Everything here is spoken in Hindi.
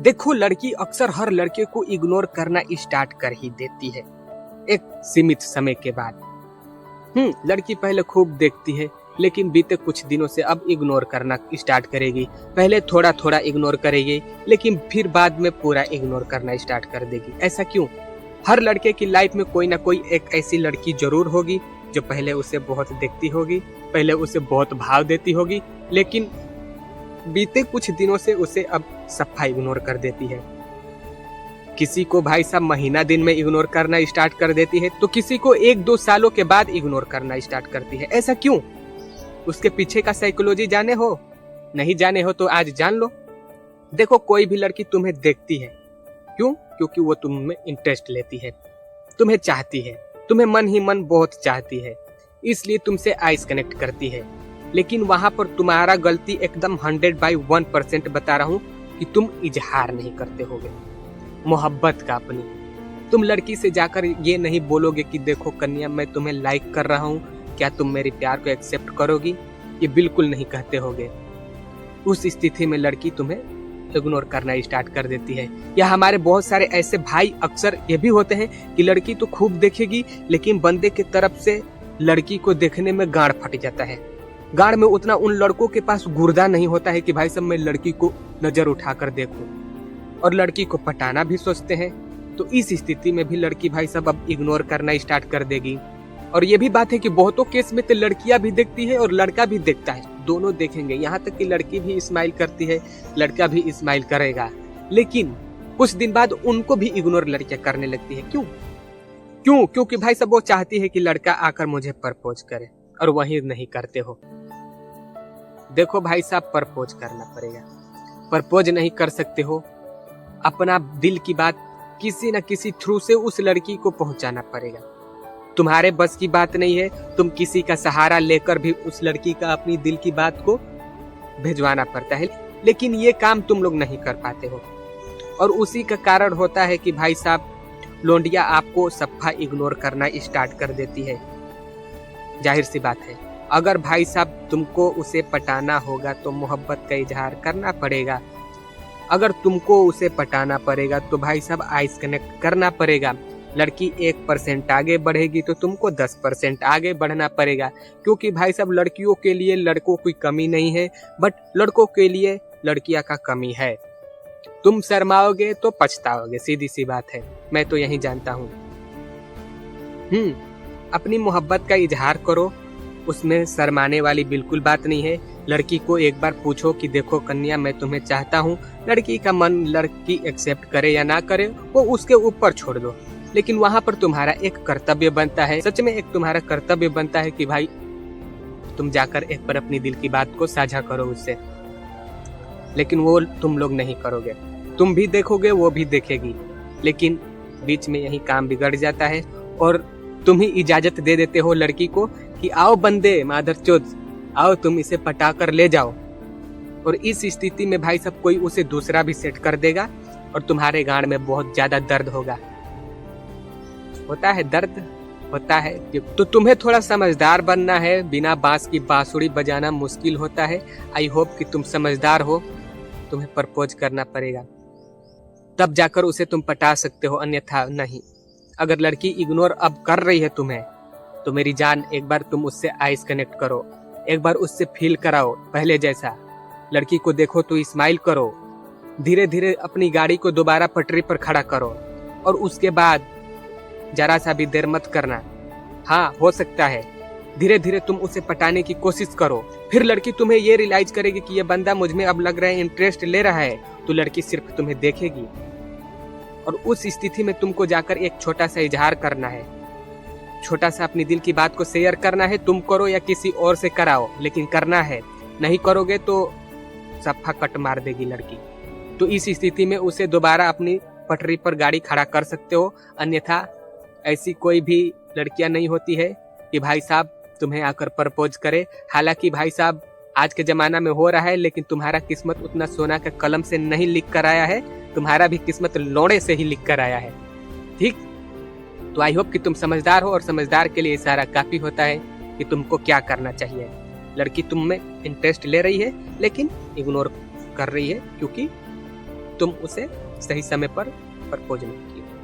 देखो, लड़की अक्सर हर लड़के को इग्नोर करना स्टार्ट कर ही देती है एक सीमित समय के बाद। लड़की पहले खूब देखती है, लेकिन बीते कुछ दिनों से अब इग्नोर करना स्टार्ट करेगी। पहले थोड़ा थोड़ा इग्नोर करेगी, लेकिन फिर बाद में पूरा इग्नोर करना स्टार्ट कर देगी। ऐसा क्यों? हर लड़के की लाइफ में कोई ना कोई एक ऐसी लड़की जरूर होगी जो पहले उसे बहुत देखती होगी, पहले उसे बहुत भाव देती होगी, लेकिन बीते कुछ दिनों से उसे अब सफा इग्नोर कर देती है। किसी को भाई साहब महीना दिन में इग्नोर करना स्टार्ट कर देती है, तो किसी को 1-2 सालों के बाद इग्नोर करना स्टार्ट करती है। ऐसा क्यों? उसके पीछे का साइकोलॉजी जाने हो? नहीं जाने हो तो आज जान लो। देखो, कोई भी लड़की तुम्हें देखती है, क्यों? क्योंकि वो तुम में इंटरेस्ट लेती है, तुम्हें चाहती है, तुम्हें मन ही मन बहुत चाहती है, इसलिए तुमसे आइस कनेक्ट करती है। लेकिन वहां पर तुम्हारा गलती एकदम 100/1% बता रहा हूं कि तुम इजहार नहीं करते होगे मोहब्बत का अपनी। तुम लड़की से जाकर ये नहीं बोलोगे कि देखो कन्या, मैं तुम्हें लाइक कर रहा हूं, क्या तुम मेरे प्यार को एक्सेप्ट करोगी? ये बिल्कुल नहीं कहते होगे। उस स्थिति में लड़की तुम्हें इग्नोर करना स्टार्ट कर देती है। या हमारे बहुत सारे ऐसे भाई अक्सर ये भी होते हैं कि लड़की तो खूब देखेगी, लेकिन बंदे की तरफ से लड़की को देखने में गाड़ फट जाता है। गाड़ में उतना उन लड़कों के पास गुर्दा नहीं होता है कि भाई साहब मैं लड़की को नजर उठाकर देखूं, और लड़की को पटाना भी सोचते हैं। तो इस स्थिति में भी लड़की भाई साहब अब इग्नोर करना स्टार्ट कर देगी। और ये भी बात है कि बहुतों केस में तो लड़कियां भी देखती है और लड़का भी देखता है, दोनों देखेंगे। यहाँ तक कि लड़की भी स्माइल करती है, लड़का भी स्माइल करेगा, लेकिन कुछ दिन बाद उनको भी इग्नोर लड़कियां करने लगती है। क्यों? क्योंकि भाई साहब वो चाहती है कि लड़का आकर मुझे प्रपोज करे, और वही नहीं करते हो। देखो भाई साहब, प्रपोज करना पड़ेगा। प्रपोज नहीं कर सकते हो, अपना दिल की बात किसी न किसी थ्रू से उस लड़की को पहुंचाना पड़ेगा। तुम्हारे बस की बात नहीं है, तुम किसी का सहारा लेकर भी उस लड़की का अपनी दिल की बात को भिजवाना पड़ता है, लेकिन ये काम तुम लोग नहीं कर पाते हो। और उसी का कारण होता है कि भाई साहब लोंडिया आपको सफा इग्नोर करना स्टार्ट कर देती है। जाहिर सी बात है, अगर भाई साहब तुमको उसे पटाना होगा तो मोहब्बत का इजहार करना पड़ेगा। अगर तुमको उसे पटाना पड़ेगा तो भाई साहब आइस कनेक्ट करना पड़ेगा। लड़की 1% आगे बढ़ेगी तो तुमको 10% आगे बढ़ना पड़ेगा, क्योंकि भाई साहब लड़कियों के लिए लड़कों की कमी नहीं है, बट लड़कों के लिए लड़कियां का कमी है। तुम शर्माओगे तो पछताओगे, सीधी सी बात है, मैं तो यही जानता हूँ। अपनी मोहब्बत का इजहार करो, उसमें शर्माने वाली बिल्कुल बात नहीं है। लड़की को एक बार पूछो कि देखो कन्या, मैं तुम्हें चाहता हूँ। लड़की का मन लड़की एक्सेप्ट करे या ना करे वो उसके ऊपर छोड़ दो, लेकिन वहां पर तुम्हारा एक कर्तव्य बनता है, सच में एक तुम्हारा कर्तव्य बनता है कि भाई तुम जाकर एक बार अपनी दिल की बात को साझा करो उससे। लेकिन वो तुम लोग नहीं करोगे, तुम भी देखोगे, वो भी देखेगी, लेकिन बीच में यही काम बिगड़ जाता है और तुम ही इजाजत दे देते हो लड़की को कि आओ बंदे मादरचोद, आओ तुम इसे पटा कर ले जाओ। और इस स्थिति में भाई साहब कोई उसे दूसरा भी सेट कर देगा और तुम्हारे गांड में बहुत ज्यादा दर्द होगा। होता है दर्द, होता है। तो तुम्हें थोड़ा समझदार बनना है, बिना बांस की बांसुरी बजाना मुश्किल होता है। आई होप कि तुम समझदार हो, तुम्हें प्रपोज करना पड़ेगा, तब जाकर उसे तुम पटा सकते हो, अन्यथा नहीं। अगर लड़की इग्नोर अब कर रही है तुम्हें, तो मेरी जान एक बार तुम उससे आइस कनेक्ट करो, एक बार उससे फील कराओ पहले जैसा। लड़की को देखो तो स्माइल करो, धीरे धीरे अपनी गाड़ी को दोबारा पटरी पर खड़ा करो, और उसके बाद जरा सा भी देर मत करना। हाँ, हो सकता है धीरे धीरे तुम उसे पटाने की कोशिश करो, फिर लड़की तुम्हें ये रियलाइज करेगी कि ये बंदा मुझ में अब लग रहा है, इंटरेस्ट ले रहा है, तो लड़की सिर्फ तुम्हें देखेगी। और उस स्थिति में तुमको जाकर एक छोटा सा इजहार करना है, छोटा सा अपनी दिल की बात को शेयर करना है। तुम करो या किसी और से कराओ, लेकिन करना है। नहीं करोगे तो सफा कट मार देगी लड़की। तो इस स्थिति में उसे दोबारा अपनी पटरी पर गाड़ी खड़ा कर सकते हो, अन्यथा ऐसी कोई भी लड़कियां नहीं होती है कि भाई साहब तुम्हें आकर प्रपोज करे। हालांकि भाई साहब आज के जमाना में हो रहा है, लेकिन तुम्हारा किस्मत उतना सोना के कलम से नहीं लिख कर आया है, तुम्हारा भी किस्मत लोड़े से ही लिख कर आया है। ठीक, तो आई होप कि तुम समझदार हो, और समझदार के लिए इशारा काफी होता है कि तुमको क्या करना चाहिए। लड़की तुम में इंटरेस्ट ले रही है, लेकिन इग्नोर कर रही है, क्योंकि तुम उसे सही समय पर प्रपोज नहीं किए।